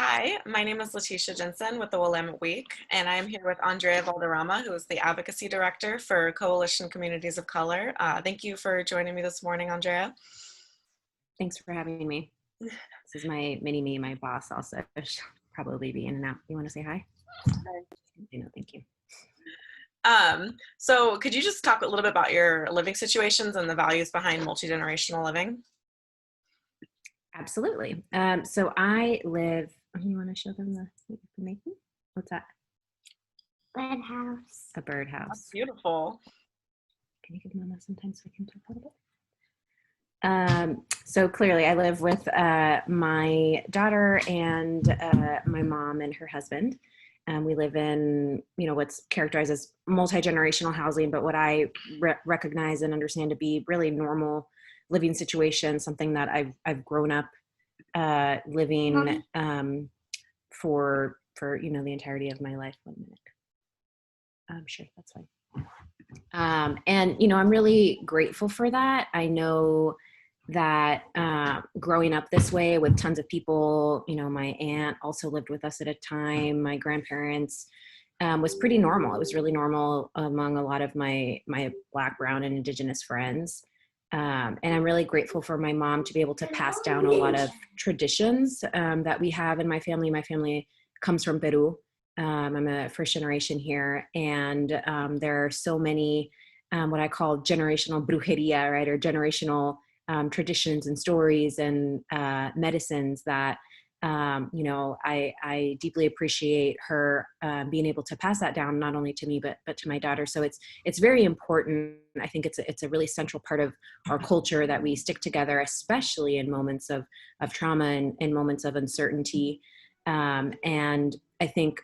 Hi, my name is Letitia Jensen with the Willamette Week, and I'm here with Andrea Valderrama, who is the Advocacy Director for Coalition Communities of Color. Thank you for joining me this morning, Andrea. Thanks for having me. This is my mini-me, my boss also. She'll probably be in and out. You want to say hi? No, thank you. So could you just talk a little bit about your living situations and the values behind multi-generational living? Absolutely. So I live, you want to show them the information? What's that? Birdhouse. A birdhouse. That's beautiful. Can you give Mama some time so I can talk a little bit? So clearly I live with my daughter and my mom and her husband. We live in, what's characterized as multi-generational housing, but what I recognize and understand to be really normal living situation, something that I've grown up living for the entirety of my life. 1 minute. Sure, that's fine. And I'm really grateful for that. I know that growing up this way with tons of people, my aunt also lived with us at a time, my grandparents, was pretty normal. It was really normal among a lot of my Black, Brown, and Indigenous friends. And I'm really grateful for my mom to be able to pass down a lot of traditions that we have in my family. My family comes from Peru. I'm a first generation here, and there are so many what I call generational brujeria, right, or generational traditions and stories and medicines that I deeply appreciate her being able to pass that down, not only to me but to my daughter. So it's very important. I think it's a really central part of our culture that we stick together, especially in moments of trauma and in moments of uncertainty. And I think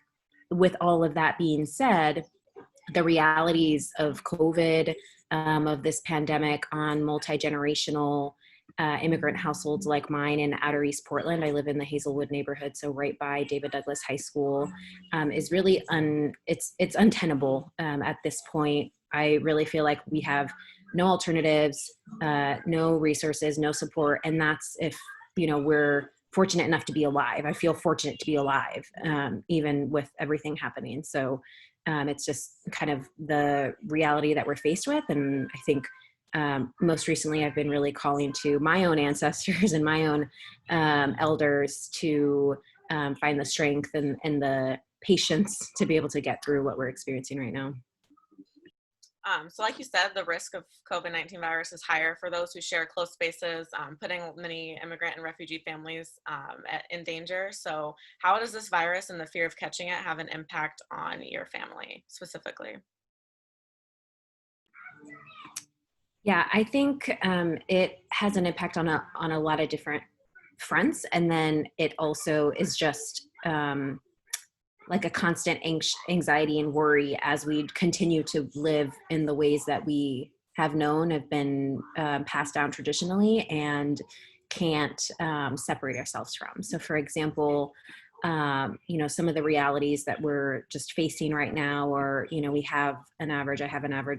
with all of that being said, the realities of COVID, of this pandemic on multi-generational immigrant households like mine in Outer East Portland. I live in the Hazelwood neighborhood, so right by David Douglas High School, is really it's untenable at this point. I really feel like we have no alternatives, no resources, no support, and that's if we're fortunate enough to be alive. I feel fortunate to be alive, even with everything happening. So it's just kind of the reality that we're faced with. And I think most recently I've been really calling to my own ancestors and my own elders to find the strength and the patience to be able to get through what we're experiencing right now. So like you said, the risk of COVID-19 virus is higher for those who share close spaces, putting many immigrant and refugee families in danger. So how does this virus and the fear of catching it have an impact on your family specifically? Yeah, I think it has an impact on a lot of different fronts. And then it also is just like a constant anxiety and worry as we continue to live in the ways that we have known, have been passed down traditionally, and can't separate ourselves from. So for example, some of the realities that we're just facing right now, or, I have an average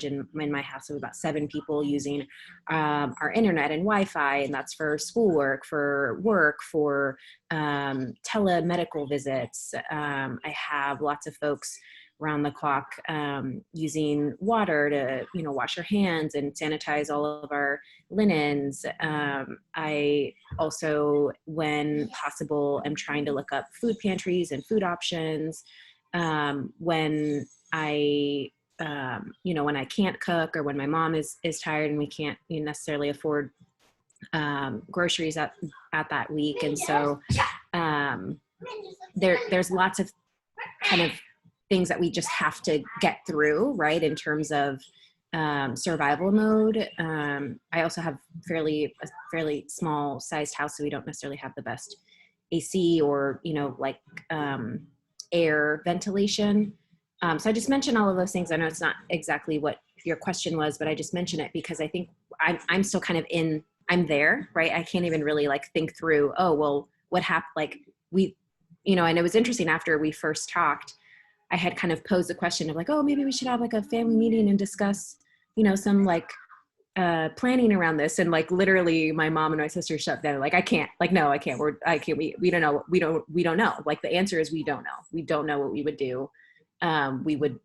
in my house of about 7 people using our internet and Wi-Fi, and that's for schoolwork, for work, for telemedical visits. I have lots of folks around the clock using water to, wash our hands and sanitize all of our linens. I also, when possible, am trying to look up food pantries and food options. When I, when I can't cook, or when my mom is tired and we can't necessarily afford groceries at that week. And so there's lots of kind of things that we just have to get through, right, in terms of survival mode. I also have a fairly small sized house, so we don't necessarily have the best AC or, air ventilation. So I just mentioned all of those things. I know it's not exactly what your question was, but I just mention it because I think I'm still kind of I'm there, right? I can't even really think through, oh, well, what happened? And it was interesting after we first talked, I had kind of posed the question of oh, maybe we should have a family meeting and discuss, some planning around this, and like literally my mom and my sister shut down, like, I can't, like, no, I can't, I can't, we don't know, we don't know, like the answer is we don't know, what we would do. We would,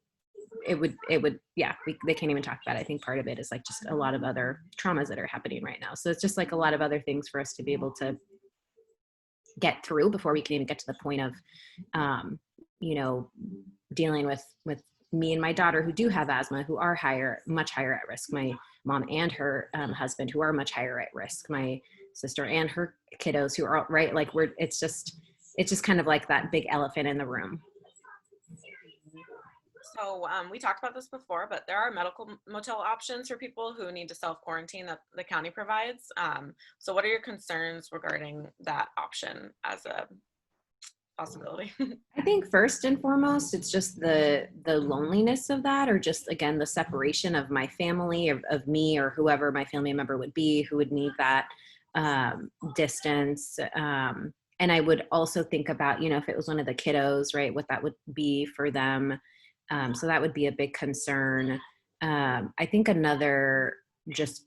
it would, yeah, they can't even talk about it. I think part of it is like just a lot of other traumas that are happening right now, so it's just like a lot of other things for us to be able to get through before we can even get to the point of um, you know, dealing with me and my daughter who do have asthma, who are much higher at risk. My mom and her husband, who are much higher at risk. My sister and her kiddos, who are right. Like it's just kind of like that big elephant in the room. So we talked about this before, but there are medical motel options for people who need to self-quarantine that the county provides. So what are your concerns regarding that option as a possibility? I think first and foremost, it's just the loneliness of that, or just again the separation of my family, of me, or whoever my family member would be who would need that distance. And I would also think about, if it was one of the kiddos, right, what that would be for them. So that would be a big concern. I think another just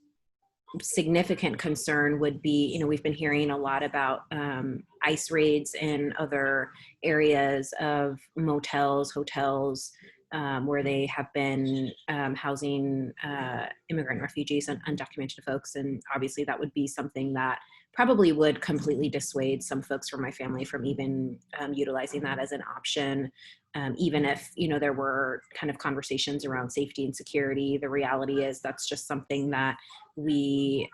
significant concern would be, we've been hearing a lot about ICE raids in other areas of motels, hotels, where they have been housing immigrant refugees and undocumented folks. And obviously that would be something that probably would completely dissuade some folks from my family from even utilizing that as an option. Even if, there were kind of conversations around safety and security, the reality is that's just something that we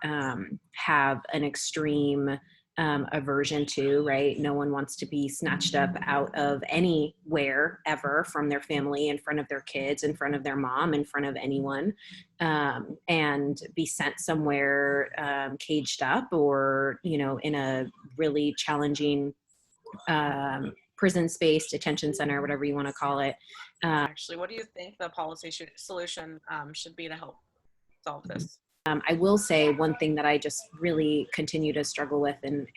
have an extreme aversion to, right? No one wants to be snatched up out of anywhere ever from their family, in front of their kids, in front of their mom, in front of anyone, and be sent somewhere caged up, or, in a really challenging prison space, detention center, whatever you want to call it. Actually, what do you think the policy solution should be to help solve this? I will say one thing that I just really continue to struggle with, and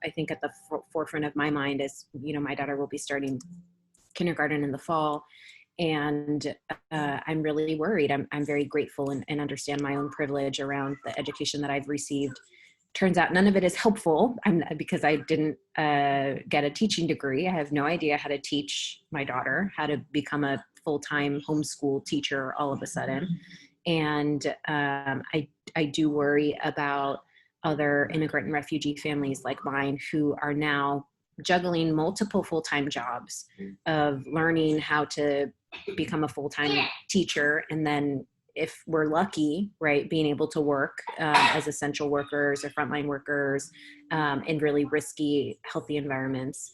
I think at the forefront of my mind is, my daughter will be starting kindergarten in the fall, and I'm really worried. I'm very grateful and understand my own privilege around the education that I've received. Turns out none of it is helpful, because I didn't get a teaching degree. I have no idea how to teach my daughter, how to become a full-time homeschool teacher all of a sudden. And I do worry about other immigrant and refugee families like mine who are now juggling multiple full-time jobs, of learning how to become a full-time teacher, and then, if we're lucky, right, being able to work as essential workers or frontline workers in really risky, healthy environments.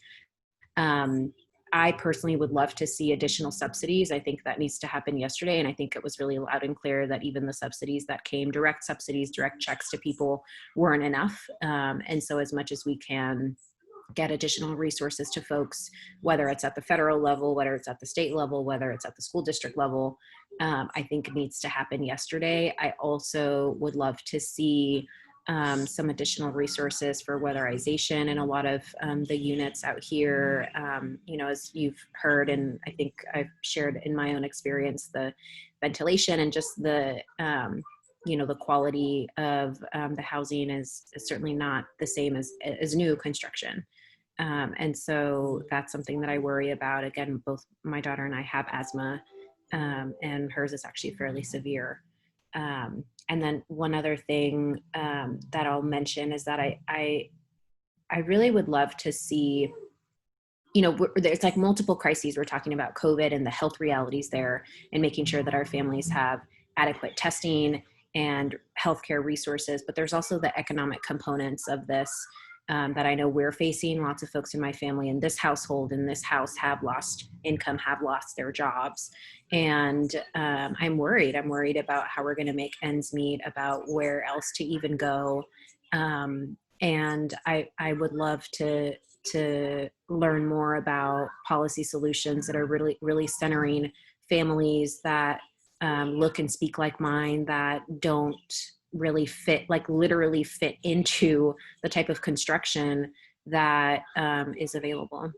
I personally would love to see additional subsidies. I think that needs to happen yesterday. And I think it was really loud and clear that even the subsidies that came, direct subsidies, direct checks to people, weren't enough. And so as much as we can get additional resources to folks, whether it's at the federal level, whether it's at the state level, whether it's at the school district level, I think it needs to happen yesterday. I also would love to see some additional resources for weatherization in a lot of the units out here. As you've heard, and I think I've shared in my own experience, the ventilation and just the the quality of the housing is certainly not the same as new construction. And so that's something that I worry about. Again, both my daughter and I have asthma, and hers is actually fairly severe. And then one other thing that I'll mention is that I really would love to see, there's like multiple crises. We're talking about COVID and the health realities there, and making sure that our families have adequate testing and healthcare resources. But there's also the economic components of this that I know we're facing. Lots of folks in my family, in this household, in this house, have lost income, have lost their jobs. And I'm worried. I'm worried about how we're going to make ends meet, about where else to even go. And I would love to learn more about policy solutions that are really, really centering families that look and speak like mine, that don't really fit, like literally fit into the type of construction that is available.